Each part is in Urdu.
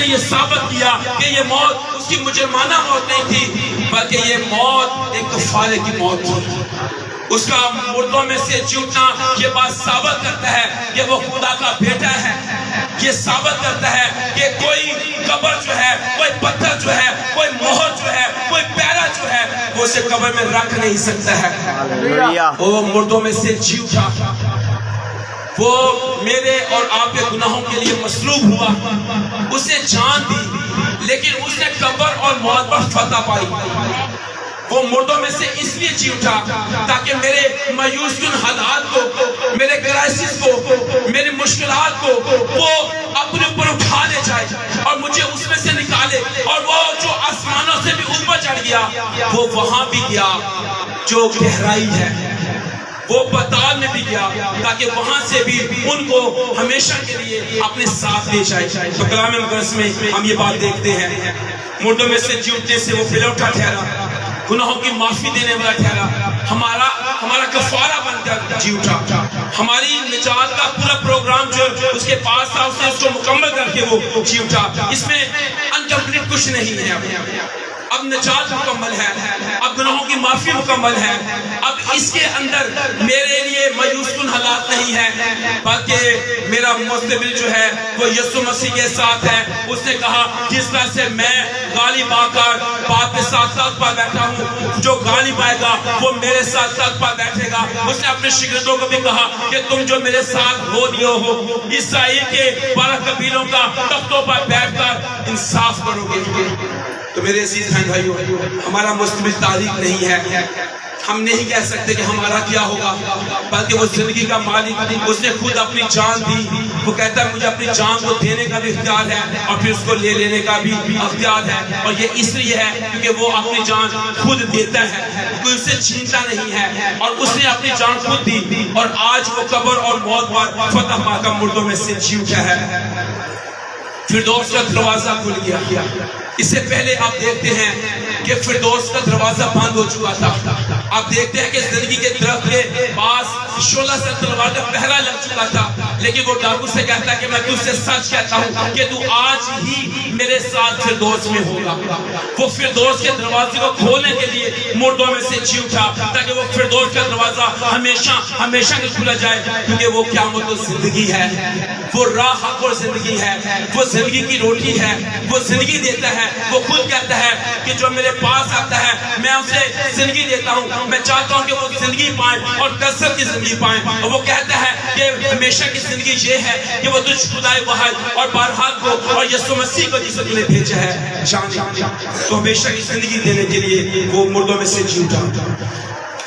نے یہ ثابت کیا کہ یہ موت اس کی مجرمانہ موت نہیں تھی، بلکہ یہ موت ایک کفارے کی موت تھی۔ اس کا مردوں میں سے جی اٹھنا یہ بات ثابت کرتا ہے کہ وہ خدا کا بیٹا ہے۔ یہ ثابت کرتا ہے کہ کوئی قبر جو ہے، کوئی پتھر جو ہے، کوئی مہر جو ہے، کوئی پیرا جو ہے، وہ اسے قبر میں رکھ نہیں سکتا ہے۔ وہ مردوں میں سے جی اٹھا، وہ میرے اور آپ کے گناہوں کے لیے مصلوب ہوا، اسے جان دی، لیکن اس نے قبر اور موت پر فتح پائی۔ وہ مردوں میں سے اس لیے جی اٹھا تاکہ میرے مایوس کن حالات کو، میرے کرائسس کو، میری مشکلات کو وہ اپنے اوپر اٹھا لے جائے اور مجھے اس میں سے نکالے، اور وہ جو آسمانوں سے بھی اوپر چڑھ گیا وہ وہاں بھی گیا جو گہرائی ہے، وہ پتال میں بھی گیا تاکہ وہاں سے بھی ان کو ہمیشہ کے لیے اپنے ساتھ لے جائے۔ تو کلام مقدس میں ہم یہ بات دیکھتے ہیں، مردوں میں سے جی اٹھنے سے وہ پھر اٹھا ٹھہرا، گناہوں کی معافی دینے والا ٹھہرا، ہمارا کفارہ بن کر جی اٹھا۔ ہماری نجات کا پورا پروگرام جو اس کے پاس تھا، اس نے اس کو مکمل کر کے وہ جی اٹھا۔ اس میں انکمپلیٹ کچھ نہیں ہے، اب نجات مکمل ہے، اب گناہوں کی معافی مکمل ہے، اب اس کے اندر میرے لیے مایوس کن حالات نہیں ہے، بلکہ میرا مستقبل جو ہے وہ یسوع مسیح کے ساتھ ہے۔ اس نے کہا جس طرح سے میں غالب آ کر باپ کے ساتھ ساتھ پر بیٹھا ہوں، جو غالب آئے گا وہ میرے ساتھ ساتھ پر بیٹھے گا۔ اس نے اپنے شاگردوں کو بھی کہا کہ تم جو میرے ساتھ ہو لیے ہو، اسرائیل کے 12 قبیلوں کا تختوں پر بیٹھ کر انصاف کرو گے۔ تو میرے عزیز بہن بھائیو، ہمارا مستقبل تاریخ نہیں ہے، ہم نہیں کہہ سکتے کہ ہمارا کیا ہوگا، بلکہ وہ زندگی کا مالک، اس نے خود اپنی جان دی۔ وہ کہتا ہے مجھے اپنی جان کو دینے کا بھی اختیار ہے اور پھر اس کو لے لینے کا بھی اختیار ہے، اور یہ اس لیے ہے کیونکہ وہ اپنی جان خود دیتا ہے، کوئی اسے چھینتا نہیں ہے، اور اس نے اپنی جان خود دی، اور آج وہ قبر اور موت پر فتح پا کر مردوں میں سے جی اٹھا ہے۔ فردوس کا دروازہ کھل گیا۔ اس سے پہلے آپ دیکھتے ہیں کہ فردوس کا دروازہ بند ہو چکا تھا۔ آپ دیکھتے ہیں کہ زندگی کے درخت کے پاس شعلہ سے تلوار کا پہرا لگ چکا تھا، لیکن وہ ڈاکو سے کہتا ہے کہ میں تجھ سے سچ کہتا ہوں کہ تو آج ہی میرے ساتھ فردوس میں ہوگا۔ وہ فردوس کے دروازے کو کھولنے کے لیے مردوں میں سے جی اٹھا تاکہ وہ فردوس کا دروازہ ہمیشہ کے کھلا جائے، کیونکہ وہ قیامت و زندگی ہے، وہ راہ حق اور زندگی ہے، وہ زندگی کی روٹی ہے، وہ زندگی دیتا ہے۔ وہ خود کہتا ہے کہ جو میرے پاس آتا ہے میں اسے زندگی دیتا ہوں، میں چاہتا ہوں کہ وہ زندگی پائیں اور کثرت کی زندگی پائیں، اور وہ کہتا ہے کہ ہمیشہ کی زندگی یہ ہے کہ وہ تجھ خدائے واحد اور بارحق کو اور یسوع مسیح کو جس نے بھیجا ہے جانے، تو ہمیشہ کی زندگی دینے کے لیے وہ مردوں میں سے جی اٹھا۔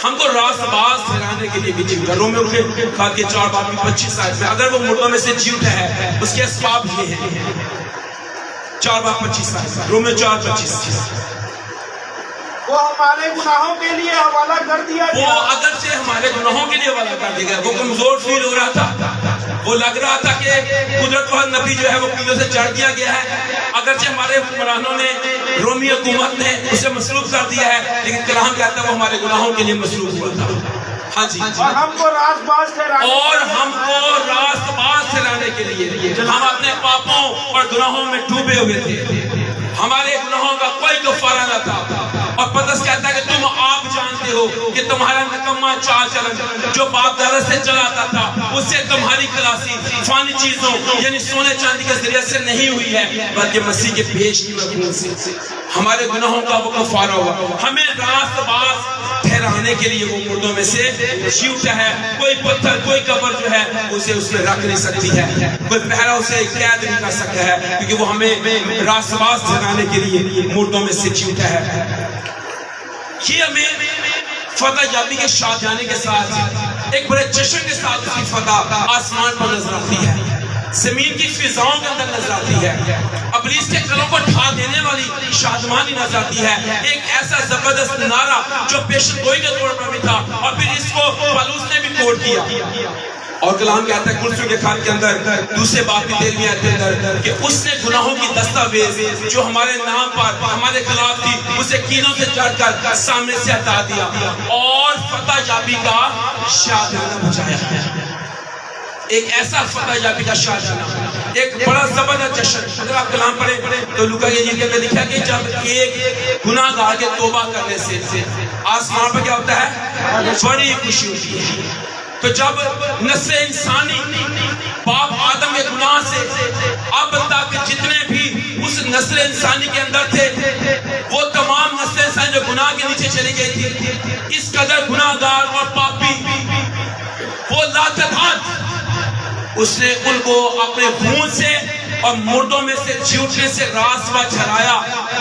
ہم کو راست باز ٹھہرانے کے لیے بھی جی اٹھا۔ رومیو کے خط کے 4 باب کی 25 آیت میں اگر وہ مردوں میں سے جی اٹھا ہے اس کے اسباب یہ ہیں، 4 باب 25 آیت، رومیو 4:25۔ وہ ہمارے گناہوں کے لیے حوالہ کر دیا گیا، وہ اگرچہ ہمارے گناہوں کے لیے حوالہ کر دیا گیا، وہ کمزور فیل ہو رہا تھا، وہ لگ رہا تھا کہ قدرت و نبی جو ہے وہ پیلوں سے چڑھ دیا گیا ہے، اگرچہ ہمارے حکمرانوں نے، رومی حکومت نے اسے مصلوب کر دیا ہے، لیکن کلام کہتا ہے وہ ہمارے گناہوں کے لیے مصلوب ہوا تھا۔ ہاں جی، اور ہم کو راست باز ٹھہرانے کے لیے ہم اپنے پاپوں اور گناہوں میں ڈوبے ہوئے تھے، ہمارے گناہوں کا کوئی کفارہ نہ تھا، اور پترس کہتا ہے کہ تم آپ جانتے ہو کہ تمہارا نکما چال چلن جو باپ دادا سے چلاتا تھا اس سے تمہاری خلاصی فانی چیزوں یعنی سونے چاندی کے ذریعے سے نہیں ہوئی ہے، بلکہ مسیح کے پیش کی خون سے ہمارے گناہوں کا وہ کفارہ ہوا۔ ہمیں راست باز ٹھہرانے کے لیے وہ مردوں میں سے جی اٹھا ہے۔ کوئی پتھر، کوئی قبر جو ہے اسے اس میں رکھ نہیں سکتی ہے، کوئی پہرا اسے قید نہیں کر سکتا ہے، کیونکہ وہ ہمیں راست باز ٹھہرانے کے لیے مردوں میں سے جی اٹھا ہے۔ یہ ہمیں فتح یابی کے شادیانے کے ساتھ ایک بڑے جشن کے ساتھ اس کی فتح آسمان پر نظر آتی ہے، زمین کی فضاؤں کے اندر نظر آتی ہے، ابلیس کے قلوں کو ڈھا دینے والی شادمانی نظر آتی ہے، ایک ایسا زبردست نعرہ جو پیشن گوئی کے طور پر بھی تھا، اور پھر اس کو پالوس نے بھی کوٹ کیا، اور کلام کہتا ہے کرسیوں کے خط کے اندر دوسرے باب کی 13ویں آیت کے اندر کہ اس نے گناہوں کی دستاویز جو ہمارے نام پر ہمارے خلاف تھی اسے کینوں سے چڑھ کر سامنے سے ہٹا دیا اور فتح یابی کا شادیانہ بچایا۔ ایک ایسا فتح یابی کا شادیانہ ایک بڑا زبردست جشن. اگر آپ کلام پڑھیں تو لوکا کے انجیل کے اندر لکھا کہ جب ایک گناہ گار کے توبہ کرنے سے آسمان پر کیا ہوتا ہے؟ بڑی خوشی ہوتی ہے. تو جب نسل انسانی باپ آدم کے گناہ سے اب تک جتنے بھی اس نسل انسانی کے اندر تھے وہ تمام نسل انسانی جو گناہ کے نیچے چلی گئی تھی، اس قدر گناہ گار اور پاپی وہ لاتعداد، اس نے ان کو اپنے خون سے اور مردوں میں سے جی اٹھنے سے راسوا چھڑایا،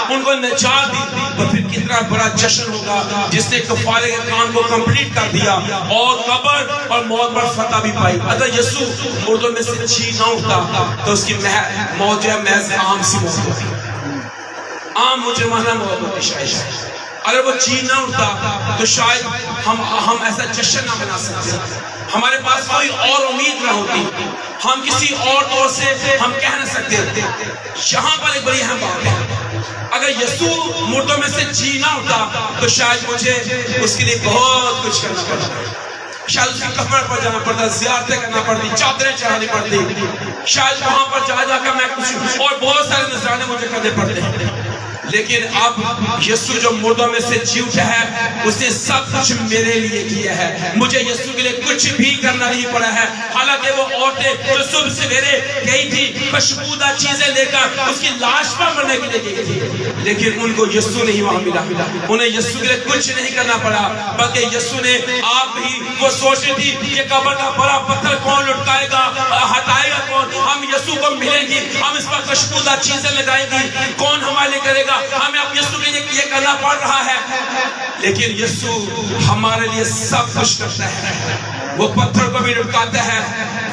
ان کو نجات دی. تو پھر کتنا بڑا جشن ہوگا جس نے کفارے کے کام کو کمپلیٹ کر دیا اور قبر اور موت پر فتح بھی پائی. اگر یسوع مردوں میں سے جی نہ اٹھتا تو اس کی موت جو ہے محض عام سی موت ہوتی، عام مجرمانہ موت ہوتی شاید. اگر وہ جی نہ اٹھتا تو شاید ہم ایسا جشن نہ بنا سکتے، ہمارے پاس کوئی اور امید نہ ہوتی، ہم کسی اور طور سے ہم کہہ نہ سکتے. یہاں پر ایک بڑی اہم بات ہے، اگر یسوع مردوں میں سے جی نہ اٹھتا تو شاید مجھے اس کے لیے بہت کچھ کرنا پڑتا، شاید اس کی قبر پر جانا پڑتا، زیارتیں کرنا پڑتی، چادریں چڑھانی پڑتی، شاید وہاں پر جا کر میں کچھ اور بہت سارے نذرانے مجھے کرنے پڑتے ہیں. لیکن اب یسوع جو مردوں میں سے جی اٹھا ہے اس نے سب کچھ میرے لیے کیا ہے، مجھے یسوع کے لیے کچھ بھی کرنا نہیں پڑا ہے. حالانکہ وہ عورتیں جو صبح سویرے گئی تھی خوشبودہ چیزیں لے کر اس کی لاش پر مرنے کے لیے گئی تھی، لیکن ان کو یسوع نہیں وہاں ملا، انہیں یسوع کے لیے کچھ نہیں کرنا پڑا، بلکہ یسوع نے آپ ہی وہ سوچ رہی تھی یہ قبر کا بڑا پتھر کون لٹکائے گا، ہٹائے گا کون، ہم یسوع کو ملیں گی، ہم اس پر خوشبودہ چیزیں لگائیں گی، کون ہمارے لیے کرے گا، ہمیں اب یسوع کے لیے یہ کرنا پڑ رہا ہے. لیکن یسوع ہمارے لیے سب کچھ کرتا ہے، وہ پتھر کو بھی لٹکاتا ہے،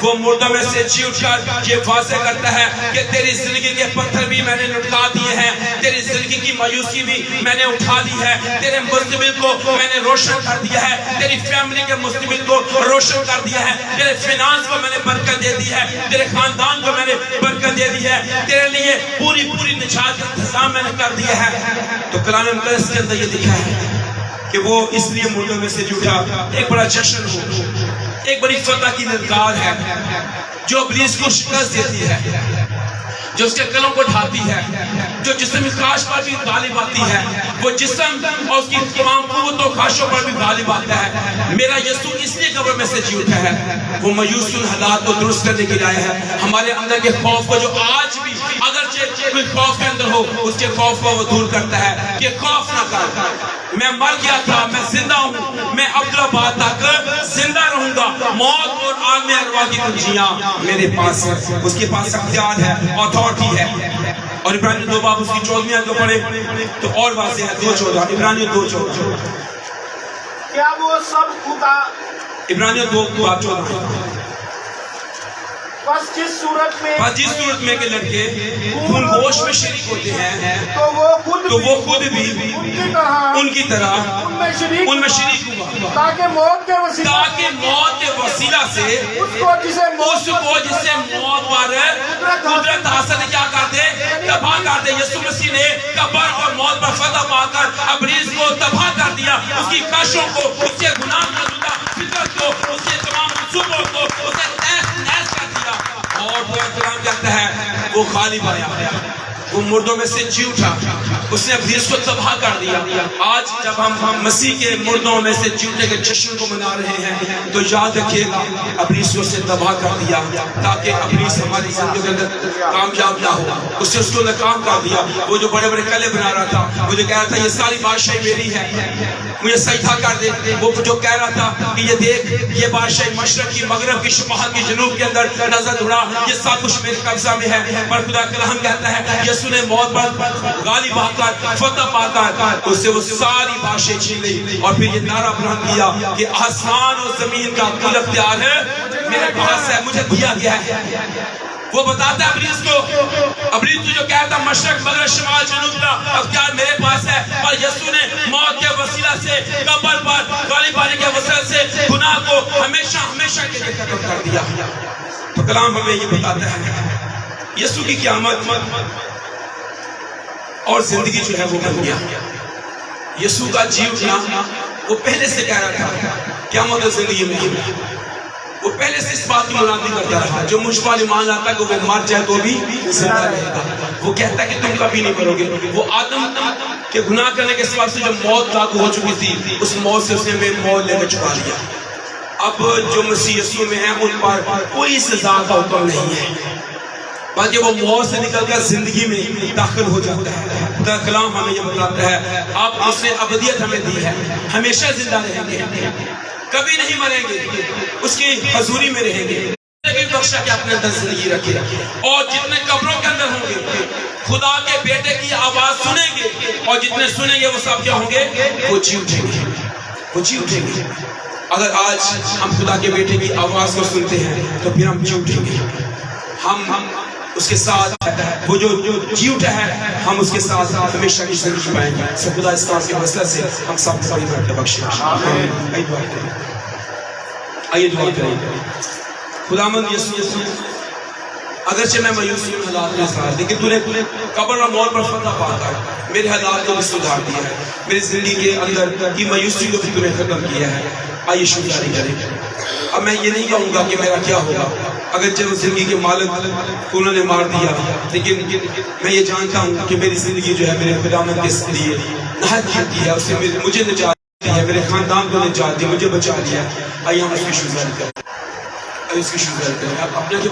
وہ مردوں میں سے جی اٹھ کر یہ واضح کرتا ہے کہ تیری زندگی کے پتھر بھی میں نے لٹکا دیے ہیں، تیری زندگی کی مایوسی بھی میں نے اٹھا لی ہے، تیرے مستقبل کو میں نے روشن کر دیا ہے، تیری فیملی کے مستقبل کو روشن کر دیا ہے، تیرے فینانس کو میں نے برکت دے دی ہے، تیرے خاندان کو میں نے برکت دے دی ہے، تیرے لیے پوری نجات کا انتظام میں نے کر دیا ہے. تو کلام مقدس کے اندر یہ لکھا ہے کہ وہ اس لیے مردوں میں سے جھوٹا ایک بڑا جشن ہو، ایک بڑی فتح کی للکار ہے جو ابلیس کو شکست دیتی ہے، جو اس کے قلوں کو ڈھاتی ہے، جو جسم خواہش پر بھی غالب آتی ہے، وہ جسم اور اس کی تمام قوت و خواہشوں پر بھی غالب آتا ہے. میرا یسوع اس لیے قبر میں سے جی اٹھا ہے، وہ مایوس حالات کو درست کرنے کے لیے آیا ہے. ہمارے اندر کے خوف کو جو آج بھی اگرچہ کوئی خوف کے اندر ہو اس کے خوف کو وہ دور کرتا ہے کہ خوف نہ کر، میں مر گیا تھا، میں زندہ ہوں، میں عبدالآباد تک زندہ رہوں گا، موت اور عالم ارواح کی کنجیاں میرے پاس ہے، اس کے پاس اختیار ہے، اتھارٹی ہے. اور عبرانیوں 2 باب اس کی 14ویں آیت کو پڑھے تو اور واضح ہے. 2:14 عبرانیوں 2:14 کیا وہ سب خدا عبرانیوں 2:14 بس جس صورت میں کہ لڑکے خون گوشت میں شریک ہوتے ہیں تو وہ خود بھی ان کی طرح ان میں شریک ہوا، تاکہ موت کے وسیلہ سے اس کو جس سے موت پر قدرت حاصل کیا کرتے، تباہ کرتے. یسوع مسیح نے قبر اور موت پر فتح پا کر ابلیس کو تباہ کر دیا، اس کی خواہشوں کو، اس کے گناہ موجودہ فطرت کو، اس کے تمام منصوبوں کو اسے نیز کر دیا. اور وہ کلام کہتا ہے وہ غالب آیا، وہ مردوں میں سے جی اٹھا، اس نے ابلیس کو تباہ کر دیا. آج جب ہم مسیح کے مردوں میں سے جی اٹھنے کے جشن کو منا رہے ہیں تو یاد رکھیے گا ابلیس کو اسے تباہ کر دیا تاکہ ابلیس ہماری زندگی کے اندر کامیاب نہ ہو. اس نے اس کو ناکام کر دیا. وہ جو بڑے بڑے قلعے بنا رہا تھا، وہ جو کہہ رہا تھا یہ ساری بادشاہی میری ہے، مجھے سجدہ کر دے، وہ جو کہہ رہا تھا کہ یہ دیکھ یہ بادشاہی مشرق کی، مغرب کی، شمال کی، جنوب کے اندر نظر اڑا، یہ سب کچھ میرے قبضہ میں ہے. پر خدا کلام کہتا ہے یسوع نے موت پر غالب آ کر فتح پا کر اس سے وہ ساری بادشاہی چھین لی اور پھر یہ نعرہ بلند کیا کہ آسمان اور زمین کا کل اختیار ہے میرے پاس ہے، مجھے دیا گیا ہے. وہ بتاتا ہے ابلیس کو، ابلیس تو جو کہتا مشرق مغرب شمال جنوب کا اختیار میرے پاس ہے، اور یسوع نے موت کے وسیلہ سے، قبر پر غالب آنے کے وسیلہ سے گناہ کو ہمیشہ کے لیے ختم کر دیا. تو کلام ہمیں یہ بتاتا ہے یسوع کی قیامت اور زندگی جو ہے وہ بن گیا. یسوع کا جی اٹھنا وہ پہلے سے کہہ رہا تھا قیامت اور زندگی میں. وہ پہلے سے اس بات کی منادی کرتا رہا جو مجھ پر ایمان لاتا کہ وہ مر جائے تو بھی زندہ رہے گا. وہ کہتا کہ تم کبھی نہیں مرو گے. وہ آدم کے گناہ کرنے کے سبب سے جو موت لاگو ہو چکی تھی اس موت سے اس نے موت لے کر چھپا لیا. اب جو مسیح یسوع میں ہیں ان پر کوئی سزا کا حکم نہیں ہے بلکہ وہ موت سے نکل کر زندگی میں داخل ہو جاتا ہے. کلام ہمیں یہ بتاتا ہے اب اس نے ابدیت ہمیں دی ہے, ہمیشہ زندہ رہیں گے, کبھی نہیں مریں گے, اس کی حضوری میں رہیں گے. بخشا کہ اپنے اندر زندگی رکھے اور جتنے قبروں کے اندر ہوں گے خدا کے بیٹے کی آواز سنیں گے اور جتنے سنیں گے وہ سب کیا ہوں گے, وہ جی اٹھیں گے, وہ جی اٹھیں گے. اگر آج ہم خدا کے بیٹے کی آواز کو سنتے ہیں تو پھر ہم جی اٹھیں گے. ہم اس کے ساتھ وہ جو جی اٹھا ہے ہم اس کے ساتھ ہمیشہ کی زندگی پائیں گے. سو خدا اس کام کے وسیلہ سے ہم سب کو بڑی بخشے. آئیے دعا کریں. خداوند یسوع اگرچہ میں مایوس ہوں حالات کے ساتھ لیکن تو نے قبر اور موت پر فتح پا کر میرے حالات کو بھی سدھار دیا ہے. میری زندگی کے اندر کی مایوسی کو بھی تو نے ختم کیا ہے. آئیے شکریہ کریں. اب میں یہ نہیں کہوں گا کہ میرا کیا ہوگا اگرچہ وہ زندگی کے مالک کو انہوں نے مار دیا لیکن میں یہ جانتا ہوں کہ میری زندگی جو ہے میرے خداوند کے لیے نہایت کی ہے. اس نے مجھے نجات دی ہے, میرے خاندان کو نجات دی, مجھے بچا دیا. آئیے ہم اس کی شکریہ کریں, اس کی شکریہ کریں. اپنے کے